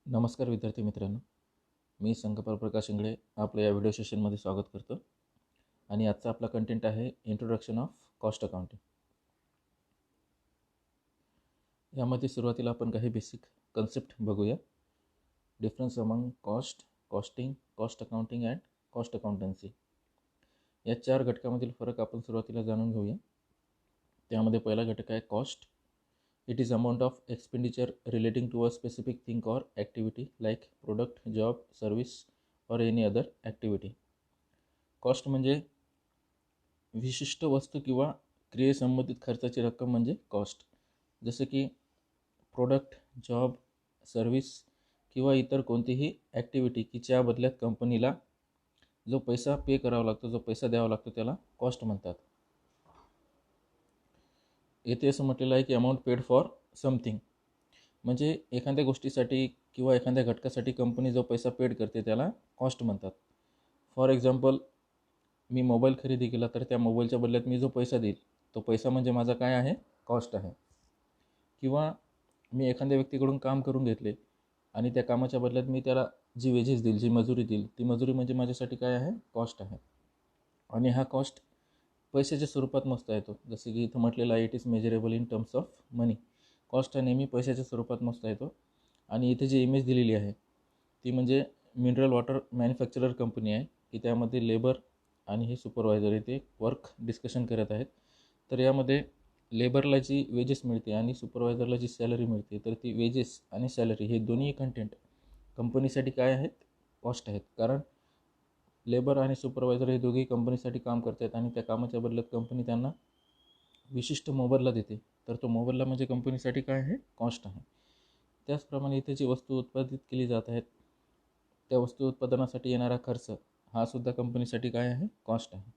नमस्कार विद्यार्थी मित्रांनो, मी संकपाल प्रकाश इंगळे आपलं या व्हिडिओ सेशनमध्ये स्वागत करतो. आणि आजचा आपला कंटेंट आहे इंट्रोडक्शन ऑफ कॉस्ट अकाउंटिंग. यामध्ये सुरुवातीला आपण काही बेसिक कन्सेप्ट बघूया. Difference among cost, costing, cost accounting and cost accountancy या 4 घटकामधील फरक आपण सुरुवातीला जाणून घेऊया. त्यामध्ये पहिला घटक आहे cost. It is amount of expenditure relating to a specific thing or activity like product, job, service or any other activity. Cost म्हणजे विशिष्ट वस्तू किंवा क्रियेसंबंधित खर्चाची रक्कम म्हणजे कॉस्ट. जसे की प्रोडक्ट, जॉब, सर्व्हिस किंवा इतर कोणतीही ॲक्टिव्हिटी की ज्या बदल्यात कंपनीला जो पैसा पे करावा लागतो, जो पैसा द्यावा लागतो त्याला कॉस्ट म्हणतात. येथे असं म्हटलेलं आहे की अमाऊंट पेड फॉर समथिंग, म्हणजे एखाद्या गोष्टीसाठी किंवा एखाद्या घटकासाठी कंपनी जो पैसा पेड करते त्याला कॉस्ट म्हणतात. फॉर एक्झाम्पल, मी मोबाईल खरेदी केला तर त्या मोबाईलच्या बदल्यात मी जो पैसा देईल तो पैसा म्हणजे माझा काय आहे, कॉस्ट आहे. किंवा मी एखाद्या व्यक्तीकडून काम करून घेतले आणि त्या कामाच्या बदल्यात मी त्याला जी वेजेस देईल, जी मजुरी देईल, ती मजुरी म्हणजे माझ्यासाठी काय आहे, कॉस्ट आहे. आणि हा कॉस्ट पैशाच्या स्वरूपात मोजता येतो. जसे की इथं म्हटलेलं आहे, it is measurable in terms of money. Cost हा नेहमी पैशाच्या स्वरूपात मोजता येतो. आणि इथे जी इमेज दिलेली आहे ती म्हणजे मिनरल वॉटर मॅन्युफॅक्चरर कंपनी आहे, की त्यामध्ये लेबर आणि हे सुपरवायझर इथे वर्क डिस्कशन करत आहेत. तर यामध्ये लेबरला जी वेजेस मिळते आणि सुपरवायझरला जी सॅलरी मिळते, तर ती वेजेस आणि सॅलरी हे दोन्ही कंटेंट कंपनीसाठी काय आहेत, कॉस्ट आहेत. कारण लेबर आणि सुपरवायझर हे दोघेही कंपनीसाठी काम करत आहेत आणि त्या कामाच्या बदल्यात कंपनी त्यांना विशिष्ट मोबदला देते. तर तो मोबदला म्हणजे कंपनीसाठी काय आहे, कॉस्ट आहे. त्याचप्रमाणे इथे जी वस्तू उत्पादित केली जात आहेत त्या वस्तू उत्पादनासाठी येणारा खर्च हा सुद्धा कंपनीसाठी काय आहे, कॉस्ट आहे.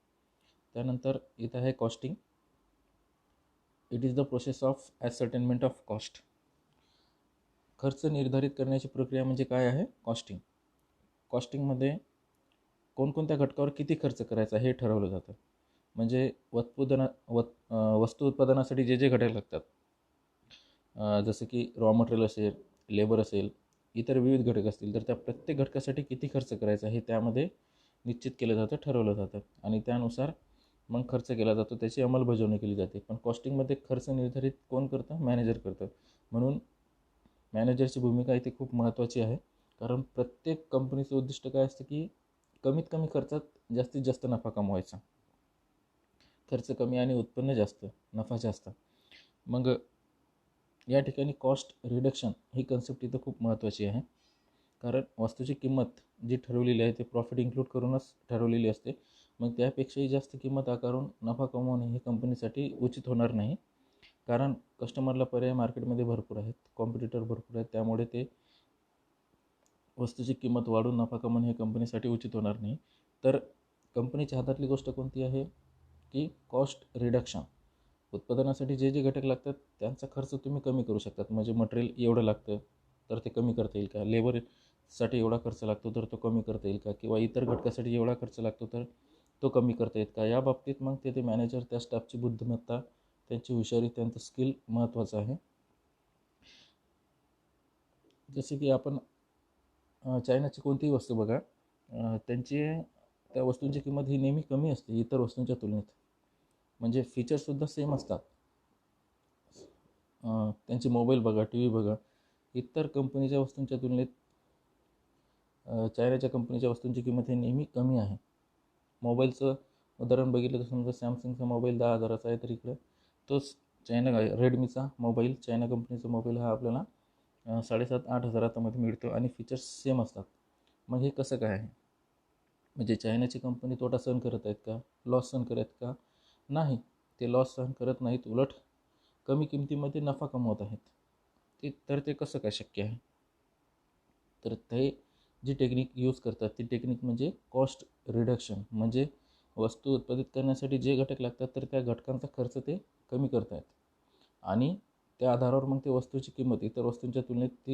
त्यानंतर इथं आहे costing. It is the process of ascertainment of cost. खर्च निर्धारित करण्याची प्रक्रिया म्हणजे काय आहे, कॉस्टिंग. कॉस्टिंगमध्ये कोणकोणत्या घटकावर किती खर्च करायचा हे ठरवलं जातं. म्हणजे वस्तू उत्पादनासाठी जे जे घटक लागतात, जसं की रॉ मटेरियल असेल, लेबर असेल, इतर विविध घटक असतील, तर त्या प्रत्येक घटकासाठी किती खर्च करायचा हे त्यामध्ये निश्चित केलं जातं, ठरवलं जातं. आणि त्यानुसार मग खर्च केला जातो, त्याची अंमलबजावणी केली जाते. पण कॉस्टिंगमध्ये खर्च निर्धारित कोण करतं, मॅनेजर करतं. म्हणून मॅनेजरची भूमिका इथे खूप महत्त्वाची आहे. कारण प्रत्येक कंपनीचं उद्दिष्ट काय असतं की कमीत कमी खर्चात जास्तीत जास्त नफा कमवायचा. खर्च कमी आणि उत्पन्न जास्त, नफा जास्त. मग या ठिकाणी कॉस्ट रिडक्शन ही कन्सेप्ट इथं खूप महत्त्वाची आहे. कारण वस्तूची किंमत जी ठरवलेली आहे ते प्रॉफिट इन्क्लूड करूनच ठरवलेली असते. मग त्यापेक्षाही जास्त किंमत आकारून नफा कमवणे हे कंपनीसाठी उचित होणार नाही. कारण कस्टमरला पर्याय मार्केटमध्ये भरपूर आहेत, कॉम्पिटिटर भरपूर आहेत. त्यामुळे ते वस्तूची किंमत वाढून नफा कमवणे हे कंपनीसाठी उचित होणार नाही. तर कंपनीच्या हातातली गोष्ट कोणती आहे की कॉस्ट रिडक्शन. उत्पादनासाठी जे जे घटक लागतात त्यांचा खर्च तुम्ही कमी करू शकतात. म्हणजे मटेरियल एवढं लागतं तर ते कमी करता येईल का, लेबरसाठी एवढा खर्च लागतो तर तो कमी करता येईल का, किंवा इतर घटकासाठी एवढा खर्च लागतो तर तो कमी करता येईल का. या बाबतीत मग ते मॅनेजर, त्या स्टाफची बुद्धिमत्ता, त्यांची हुशारी, त्यांचं स्किल महत्त्वाचं आहे. जसे की आपण चायनाची कोणतीही वस्तू बघा, त्या वस्तूंची किंमत ही नेहमी कमी असते इतर वस्तूंच्या तुलनेत. म्हणजे फीचर्ससुद्धा सेम असतात. त्यांचे मोबाईल बघा, टी व्ही बघा, इतर कंपनीच्या वस्तूंच्या तुलनेत चायनाच्या कंपनीच्या वस्तूंची किंमत ही नेहमी कमी आहे. मोबाईलचं उदाहरण बघितलं तर समजा सॅमसंगचा मोबाईल 10,000चा आहे, तर इकडं तोच रेडमीचा मोबाईल, चायना कंपनीचा मोबाईल हा आपल्याला 7,500-8,000 हजारामध्ये मिळतो आणि फीचर्स सेम असतात. मग हे कसं काय आहे? म्हणजे चायनाची कंपनी तोटा सहन करत आहेत का, लॉस सहन करत आहेत का? नाही, ते लॉस सहन करत नाहीत, उलट कमी किमतीमध्ये नफा कमवत आहेत. ते कसं काय शक्य आहे? तर ते जी टेक्निक यूज करतात ती टेक्निक म्हणजे कॉस्ट रिडक्शन. म्हणजे वस्तू उत्पादित करण्यासाठी जे घटक लागतात तर त्या घटकांचा खर्च ते कमी करत आहेत आणि त्या आधारावर मग ते वस्तूची किंमत इतर वस्तूंच्या तुलनेत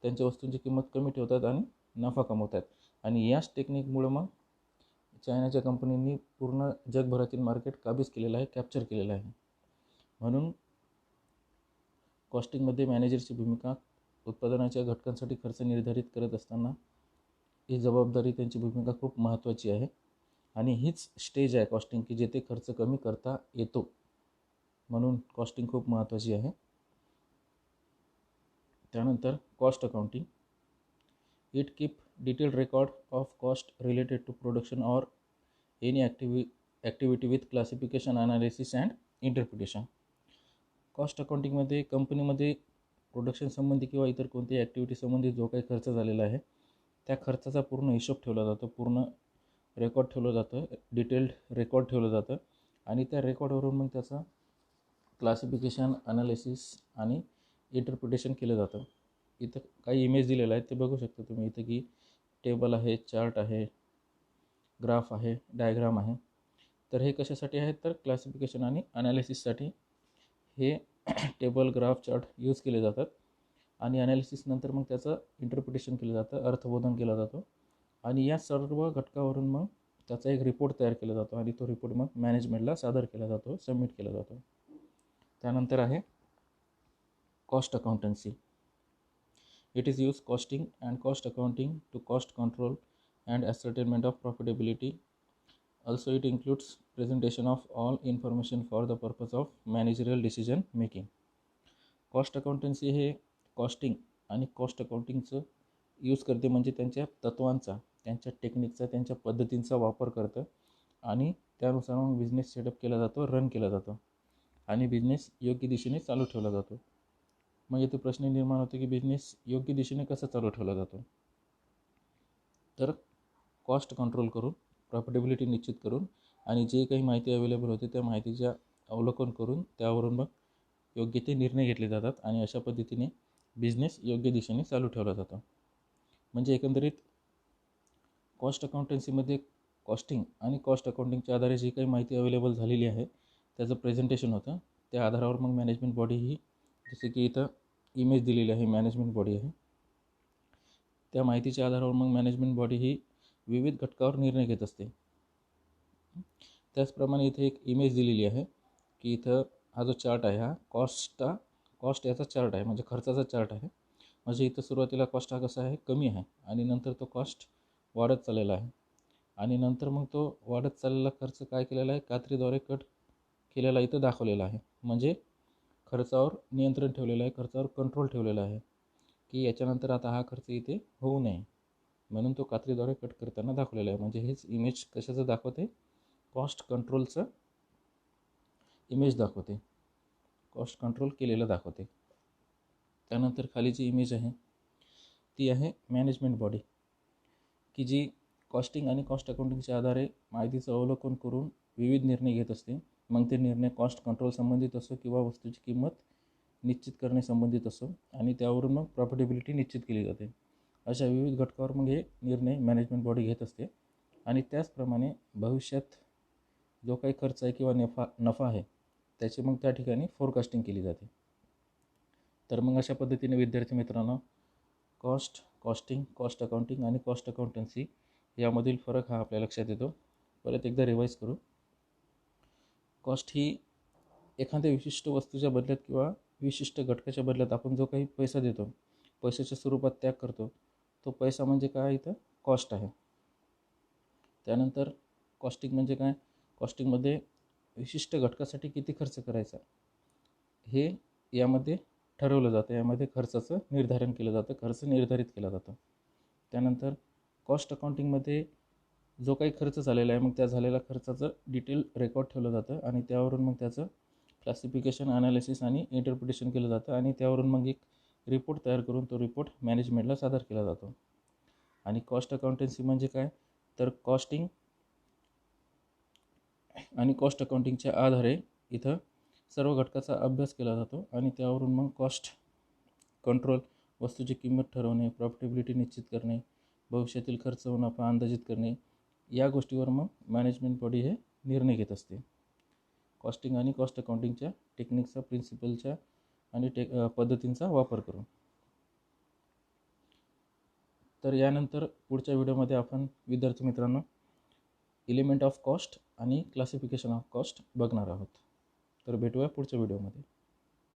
त्यांच्या वस्तूंची किंमत कमी ठेवतात आणि नफा कमवत आहेत. आणि याच टेक्निकमुळं मग चायनाच्या कंपनींनी पूर्ण जगभरातील मार्केट काबीज केलेलं आहे, कॅप्चर केलेलं आहे. म्हणून कॉस्टिंगमध्ये मॅनेजरची भूमिका उत्पादनाच्या घटकांसाठी खर्च निर्धारित करत असताना ही जबाबदारी त्यांची भूमिका खूप महत्त्वाची आहे आणि हीच स्टेज आहे कॉस्टिंग की जेथे खर्च कमी करता येतो, म्हणून कॉस्टिंग खूप महत्त्वाची आहे. त्यानंतर cost accounting. It keep detailed record of cost related to production or any activity with classification, analysis and interpretation. Cost अकाउंटिंगमध्ये कंपनीमध्ये प्रोडक्शन संबंधी किंवा इतर कोणत्याही ॲक्टिव्हिटी संबंधी जो काही खर्च झालेला आहे त्या खर्चाचा पूर्ण हिशोब ठेवला जातो, पूर्ण रेकॉर्ड ठेवलं जातं, डिटेल्ड रेकॉर्ड ठेवलं जातं आणि त्या रेकॉर्डवरून मग त्याचं क्लासिफिकेशन, अनालिसिस आणि इंटरप्रिटेशन केलं जातं. इथं काही इमेज दिलेला आहे ते बघू शकता तुम्ही इथं की टेबल आहे, चार्ट आहे, ग्राफ आहे, डायग्राम आहे. तर हे कशासाठी आहेत तर क्लासिफिकेशन आणि अनालिसिससाठी हे टेबल, ग्राफ, चार्ट यूज केले जातात आणि ॲनालिसिस नंतर मग त्याचं इंटरप्रिटेशन केलं जातं, अर्थबोधन केला जातो आणि या सर्व घटकावरून मग त्याचा एक रिपोर्ट तयार केला जातो आणि तो रिपोर्ट मग मॅनेजमेंटला सादर केला जातो, सबमिट केला जातो. त्यानंतर आहे cost accountancy. It is use costing and cost accounting to cost control and ascertainment of profitability. Also, it includes presentation of all information for the purpose of managerial decision making. Cost accountancy हे costing आणि cost अकाउंटिंगचं use करते, म्हणजे त्यांच्या तत्वांचा, त्यांच्या टेक्निकचा, त्यांच्या पद्धतींचा वापर करतं आणि त्यानुसार मग बिझनेस सेटअप केला जातो, रन केला जातो आणि बिझनेस योग्य दिशेने चालू ठेवला जातो. मग इथे प्रश्न निर्माण होतो की बिझनेस योग्य दिशेने कसा चालू ठेवला जातो. तर कॉस्ट कंट्रोल करून, प्रॉफिटेबिलिटी निश्चित करून आणि जे काही माहिती अवेलेबल होते त्या माहितीच्या अवलोकन करून त्यावरून मग योग्य ते निर्णय घेतले जातात आणि अशा पद्धतीने बिझनेस योग्य दिशेने चालू ठेवला जातो. म्हणजे एकंदरीत कॉस्ट अकाउंटन्सीमध्ये कॉस्टिंग आणि कॉस्ट अकाउंटिंगच्या आधारे जी काही माहिती अवेलेबल झालेली आहे त्याचं प्रेझेंटेशन होतं. त्या आधारावर मग मॅनेजमेंट बॉडी ही, जसे की इथं इमेज दिलेली आहे, मॅनेजमेंट बॉडी आहे. त्या माहितीच्या आधारावर मग मॅनेजमेंट बॉडी ही विविध घटकावर निर्णय घेत असते. त्याचप्रमाणे इथे एक इमेज दिलेली आहे की इथं हा जो चार्ट आहे हा कॉस्ट याचा चार्ट आहे, म्हणजे खर्चाचा चार्ट आहे. म्हणजे इथं सुरुवातीला कॉस्ट हा कसा आहे, कमी आहे आणि नंतर तो कॉस्ट वाढत चाललेला आहे आणि नंतर मग तो वाढत चाललेला खर्च काय केलेला आहे, कात्रीद्वारे कट केलेला इथं दाखवलेला आहे. म्हणजे खर्चावर नियंत्रण ठेवलेलं आहे, खर्चावर कंट्रोल ठेवलेला आहे की याच्यानंतर आता हा खर्च इथे होऊ नये, म्हणून तो कात्रीद्वारे कट करताना दाखवलेला आहे. म्हणजे हेच इमेज कशाचं दाखवते, कॉस्ट कंट्रोलचं इमेज दाखवते, कॉस्ट कंट्रोल केलेलं दाखवते. त्यानंतर खाली जी इमेज आहे ती आहे मॅनेजमेंट बॉडी, की जी कॉस्टिंग आणि कॉस्ट अकाउंटिंगच्या आधारे माहितीचं अवलोकन करून विविध निर्णय घेत असते. मग ते निर्णय कॉस्ट कंट्रोल संबंधित असो किंवा वस्तूची किंमत निश्चित करणे संबंधित असो आणि त्यावरून मग प्रॉफिटेबिलिटी निश्चित केली जाते. अशा विविध घटकावर मग हे निर्णय मॅनेजमेंट बॉडी घेत असते आणि त्याचप्रमाणे भविष्यात जो काही खर्च आहे किंवा नफा आहे त्याची मग त्या ठिकाणी फोरकास्टिंग केली जाते. तर मग अशा पद्धतीने विद्यार्थी मित्रांनो, कॉस्टिंग, कॉस्ट अकाउंटिंग आणि कॉस्ट अकाउंटन्सी यामधील फरक हा आपल्या लक्षात येतो. परत एकदा रिवाईज करू. कॉस्ट ही एखाद्या विशिष्ट वस्तूच्या बदल्यात किंवा विशिष्ट घटकाच्या बदल्यात आपण जो काही पैसा देतो, पैशाच्या स्वरूपात त्याग करतो, तो पैसा म्हणजे काय, इथं कॉस्ट आहे. त्यानंतर कॉस्टिंग म्हणजे काय, कॉस्टिंगमध्ये विशिष्ट घटकासाठी किती खर्च करायचा हे यामध्ये ठरवलं जातं, यामध्ये खर्चाचं निर्धारण केलं जातं, खर्च निर्धारित केला जातो. त्यानंतर कॉस्ट अकाउंटिंगमध्ये जो काही खर्च झालेला आहे मग त्या झालेल्या खर्चाचं डिटेल रेकॉर्ड ठेवलं जातं आणि त्यावरून मग त्याचं क्लासिफिकेशन, अनालिसिस आणि इंटरप्रिटेशन केलं जातं आणि त्यावरून मग एक रिपोर्ट तयार करून तो रिपोर्ट मॅनेजमेंटला सादर केला जातो. आणि कॉस्ट अकाउंटन्सी म्हणजे काय तर कॉस्टिंग आणि कॉस्ट अकाउंटिंगच्या आधारे इथं सर्व घटकाचा अभ्यास केला जातो आणि त्यावरून मग कॉस्ट कंट्रोल, वस्तूची किंमत ठरवणे, प्रॉफिटेबिलिटी निश्चित करणे, भविष्यातील खर्च व नफा अंदाजित करणे, या गोष्टीवर मग मॅनेजमेंट बॉडी हे निर्णय घेत असते. कॉस्टिंग आणि कॉस्ट अकाउंटिंगच्या टेक्निकचा, प्रिन्सिपलच्या आणि पद्धतींचा वापर करून. तर यानंतर पुढच्या व्हिडिओमध्ये आपण विद्यार्थी मित्रांनो एलिमेंट ऑफ कॉस्ट आणि क्लासिफिकेशन ऑफ कॉस्ट बघणार आहोत. तर भेटूया पुढच्या व्हिडिओमध्ये.